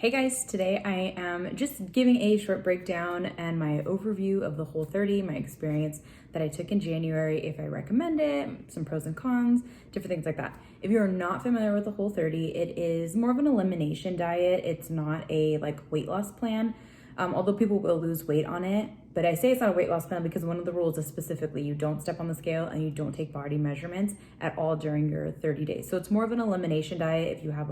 Hey guys, today I am just giving a short breakdown and my overview of the Whole30, my experience that I took in January, if I recommend it, some pros and cons, different things like that. If you're not familiar with the Whole30, it is more of an elimination diet. It's not a weight loss plan, although people will lose weight on it. But I say it's not a weight loss plan because one of the rules is specifically you don't step on the scale and you don't take body measurements at all during your 30 days. So it's more of an elimination diet if you have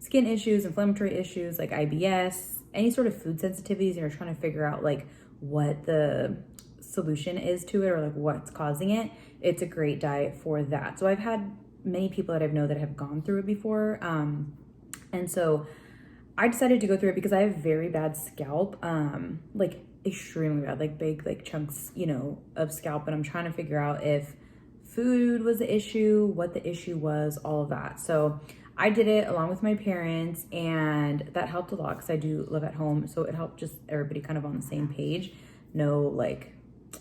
skin issues, inflammatory issues like IBS, any sort of food sensitivities, and you're trying to figure out what the solution is to it or what's causing it. It's a great diet for that. So I've had many people that I know that have gone through it before. And so I decided to go through it because I have very bad scalp, extremely bad, big chunks, of scalp. And I'm trying to figure out if food was the issue, what the issue was, all of that. So I did it along with my parents, and that helped a lot because I do live at home. So it helped just everybody kind of on the same page. No,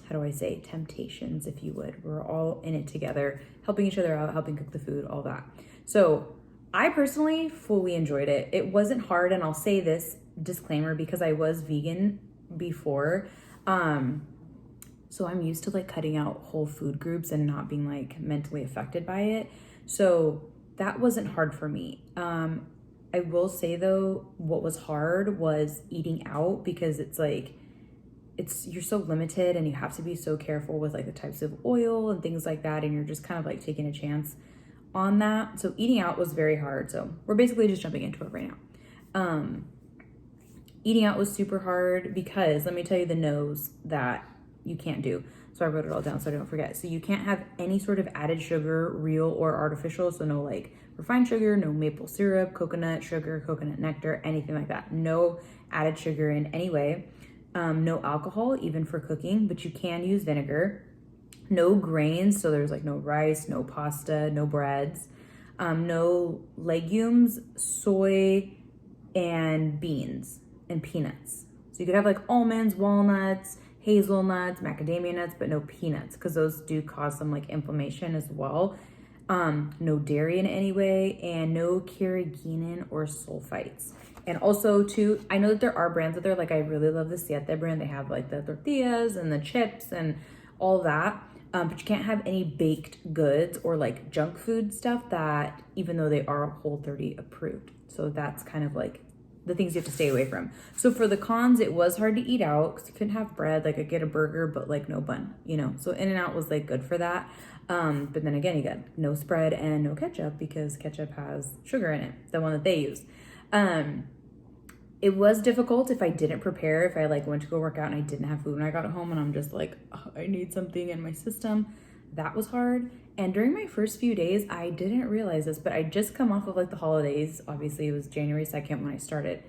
how do I say, temptations, if you would. We're all in it together, helping each other out, helping cook the food, all that. So I personally fully enjoyed it. It wasn't hard, and I'll say this disclaimer because I was vegan before. So I'm used to cutting out whole food groups and not being mentally affected by it. So that wasn't hard for me. I will say though, what was hard was eating out because you're so limited and you have to be so careful with the types of oil and things like that. And you're just kind of taking a chance on that. So eating out was very hard. So we're basically just jumping into it right now. Eating out was super hard because let me tell you the no's that you can't do. So I wrote it all down so I don't forget. So you can't have any sort of added sugar, real or artificial. So no refined sugar, no maple syrup, coconut sugar, coconut nectar, anything like that. No added sugar in any way. No alcohol, even for cooking, but you can use vinegar. No grains. So there's no rice, no pasta, no breads. No legumes, soy, and beans and peanuts. So you could have almonds, walnuts, hazelnuts, macadamia nuts, but no peanuts because those do cause some inflammation as well. No dairy in any way, and no carrageenan or sulfites. And also too, I know that there are brands out there, I really love the Siete brand. They have the tortillas and the chips and all that. But you can't have any baked goods or junk food stuff that, even though they are Whole30 approved. So that's kind of the things you have to stay away from. So for the cons, it was hard to eat out because you couldn't have bread. I get a burger, but no bun, So In-N-Out was good for that. But then again, you got no spread and no ketchup because ketchup has sugar in it, the one that they use. It was difficult if I didn't prepare, if I went to go work out and I didn't have food when I got home and I'm just oh, I need something in my system. That was hard. And during my first few days, I didn't realize this, but I just come off of the holidays. Obviously it was January 2nd when I started.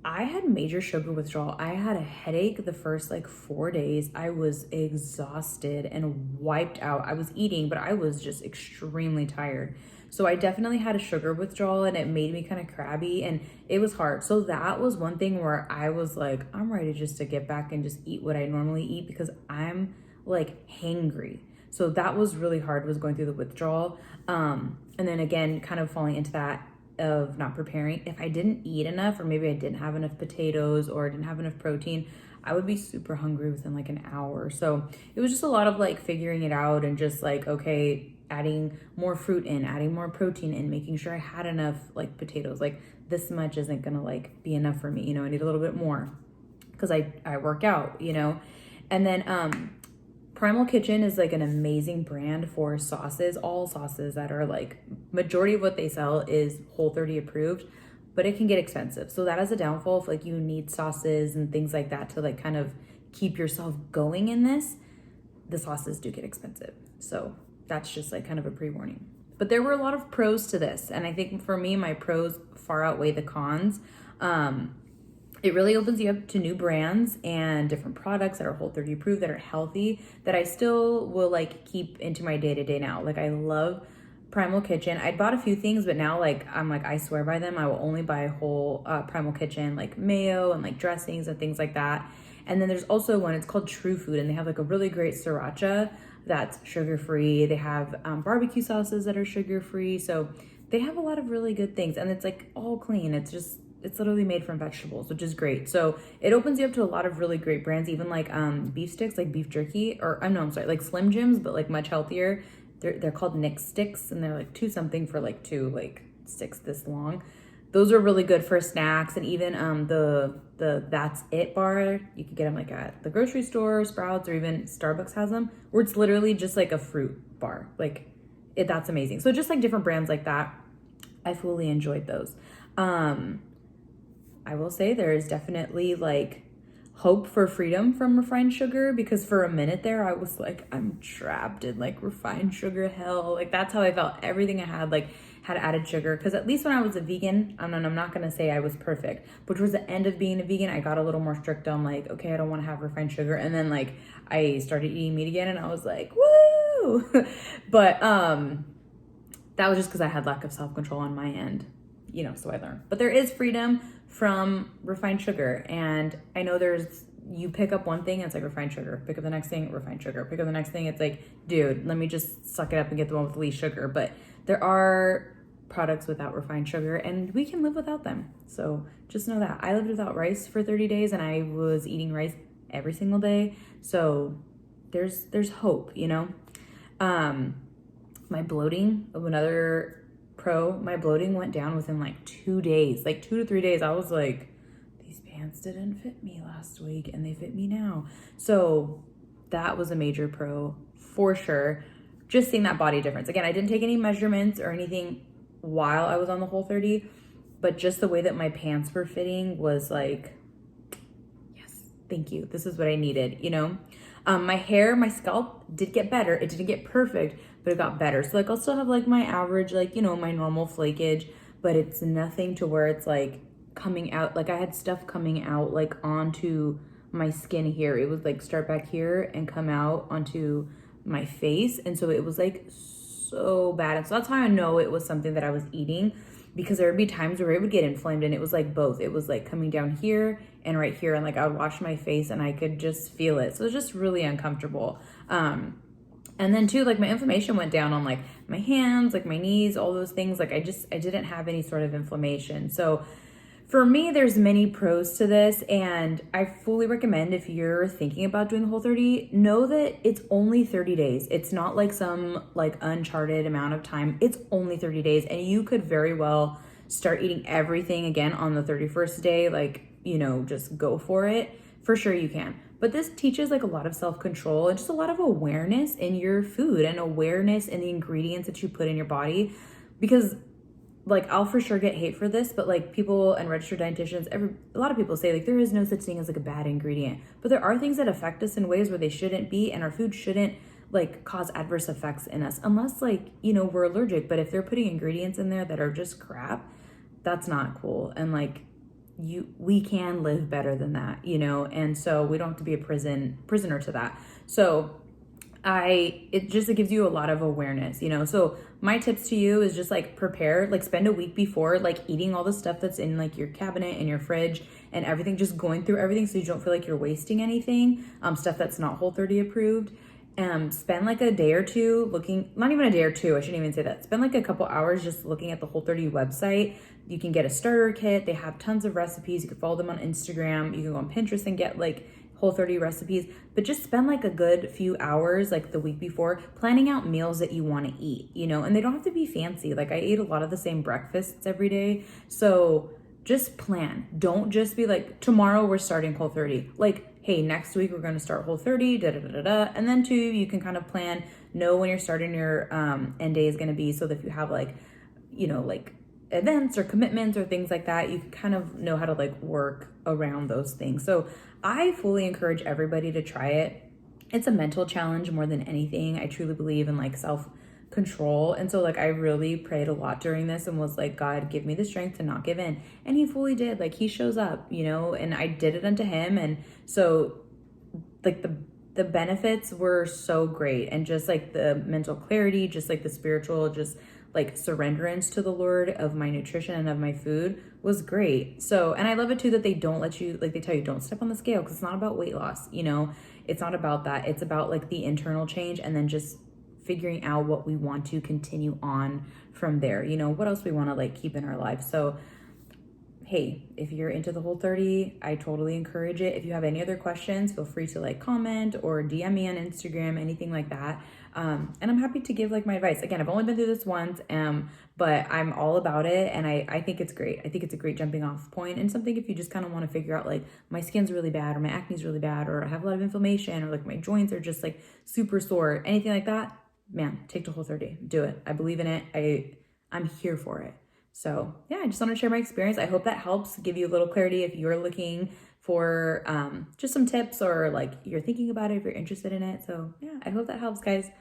I had major sugar withdrawal. I had a headache the first 4 days. I was exhausted and wiped out. I was eating, but I was just extremely tired. So I definitely had a sugar withdrawal and it made me kind of crabby and it was hard. So that was one thing where I was I'm ready just to get back and just eat what I normally eat because I'm hangry. So that was really hard, was going through the withdrawal. And then again, kind of falling into that of not preparing. If I didn't eat enough, or maybe I didn't have enough potatoes or didn't have enough protein, I would be super hungry within an hour. So it was just a lot of figuring it out and just okay, adding more fruit in, adding more protein in, making sure I had enough potatoes. This much isn't gonna be enough for me. I need a little bit more because I work out, And then Primal Kitchen is an amazing brand for sauces. All sauces that are majority of what they sell is Whole30 approved, but it can get expensive. So that is a downfall if you need sauces and things like that to kind of keep yourself going in this. The sauces do get expensive. So that's just kind of a pre-warning. But there were a lot of pros to this. And I think for me, my pros far outweigh the cons. It really opens you up to new brands and different products that are Whole30 approved, that are healthy, that I still will keep into my day-to-day now. I love Primal Kitchen. I bought a few things, but now I'm I swear by them. I will only buy whole Primal Kitchen, mayo and dressings and things like that. And then there's also one, it's called True Food, and they have a really great sriracha that's sugar-free. They have barbecue sauces that are sugar-free. So they have a lot of really good things, and it's all clean. It's just it's literally made from vegetables, which is great. So it opens you up to a lot of really great brands, even like beef sticks, like beef jerky, or I'm sorry, like Slim Jims, but like much healthier. They're called Nick sticks, and they're like two something for like two like sticks this long. Those are really good for snacks, and even the That's It bar, you can get them like at the grocery store, Sprouts, or even Starbucks has them, where it's literally just like a fruit bar. Like that's amazing. So just like different brands like that, I fully enjoyed those. I will say there is definitely like hope for freedom from refined sugar, because for a minute there I was like, I'm trapped in like refined sugar hell. Like that's how I felt. Everything I had like had added sugar, because at least when I was a vegan, I'm not gonna say I was perfect, but towards the end of being a vegan I got a little more strict on like, okay, I don't want to have refined sugar, and then like I started eating meat again and I was like, woo. But that was just because I had lack of self-control on my end, so I learned. But there is freedom from refined sugar. And I know you pick up one thing, it's like refined sugar. Pick up the next thing, refined sugar. Pick up the next thing, it's like, dude, let me just suck it up and get the one with the least sugar. But there are products without refined sugar, and we can live without them. So just know that. I lived without rice for 30 days, and I was eating rice every single day. So there's hope, My bloating, another pro, my bloating went down within like 2 days, like 2 to 3 days. I was like, these pants didn't fit me last week and they fit me now. So that was a major pro for sure. Just seeing that body difference. Again, I didn't take any measurements or anything while I was on the Whole30, but just the way that my pants were fitting was like, yes, thank you. This is what I needed, My hair, my scalp did get better. It didn't get perfect, but it got better. So like I'll still have like my average, like, my normal flakage, but it's nothing to where it's like coming out. Like I had stuff coming out like onto my skin here. It would like start back here and come out onto my face. And so it was like so bad. And so that's how I know it was something that I was eating, because there would be times where it would get inflamed, and it was like both. It was like coming down here and right here, and like I would wash my face and I could just feel it. So it was just really uncomfortable. And then too, like my inflammation went down on like my hands, like my knees, all those things. Like I didn't have any sort of inflammation. So for me, there's many pros to this, and I fully recommend, if you're thinking about doing the Whole30, know that it's only 30 days. It's not like some like uncharted amount of time. It's only 30 days, and you could very well start eating everything again on the 31st day. Like, just go for it. For sure you can. But this teaches like a lot of self-control and just a lot of awareness in your food and awareness in the ingredients that you put in your body. Because like I'll for sure get hate for this, but like people and registered dietitians, a lot of people say like there is no such thing as like a bad ingredient, but there are things that affect us in ways where they shouldn't be, and our food shouldn't like cause adverse effects in us unless like, we're allergic. But if they're putting ingredients in there that are just crap, that's not cool. And like we can live better than that, and so we don't have to be a prisoner to that. So it gives you a lot of awareness, so my tips to you is just like prepare, like spend a week before, like eating all the stuff that's in like your cabinet and your fridge and everything, just going through everything so you don't feel like you're wasting anything, stuff that's not Whole30 approved. Spend like a day or two looking, not even a day or two, I shouldn't even say that. Spend like a couple hours just looking at the Whole30 website. You can get a starter kit. They have tons of recipes. You can follow them on Instagram. You can go on Pinterest and get like Whole30 recipes, but just spend like a good few hours, like the week before, planning out meals that you want to eat, and they don't have to be fancy. Like I ate a lot of the same breakfasts every day. So just plan. Don't just be like, tomorrow we're starting Whole30. Like, hey, next week we're going to start Whole30, da da da da da. And then too, you can kind of know when you're starting your end day is going to be, so that if you have like, like events or commitments or things like that, you can kind of know how to like work around those things. So I fully encourage everybody to try it. It's a mental challenge more than anything. I truly believe in like self-control. And so like I really prayed a lot during this and was like, God, give me the strength to not give in. And he fully did. Like he shows up, and I did it unto him. And so like the benefits were so great. And just like the mental clarity, just like the spiritual, just like surrenderance to the Lord of my nutrition and of my food was great. So, and I love it too that they don't let you, like they tell you don't step on the scale, because it's not about weight loss, it's not about that. It's about like the internal change, and then just figuring out what we want to continue on from there, what else we want to like keep in our life. So hey, if you're into the Whole30, I totally encourage it. If you have any other questions, feel free to like comment or DM me on Instagram, anything like that. And I'm happy to give like my advice. Again, I've only been through this once, but I'm all about it. And I think it's great. I think it's a great jumping off point and something if you just kind of want to figure out like my skin's really bad or my acne's really bad or I have a lot of inflammation or like my joints are just like super sore, anything like that, man, take the Whole30, do it. I believe in it. I'm here for it. So yeah, I just want to share my experience. I hope that helps give you a little clarity if you're looking for just some tips or like you're thinking about it, if you're interested in it. So yeah, I hope that helps, guys.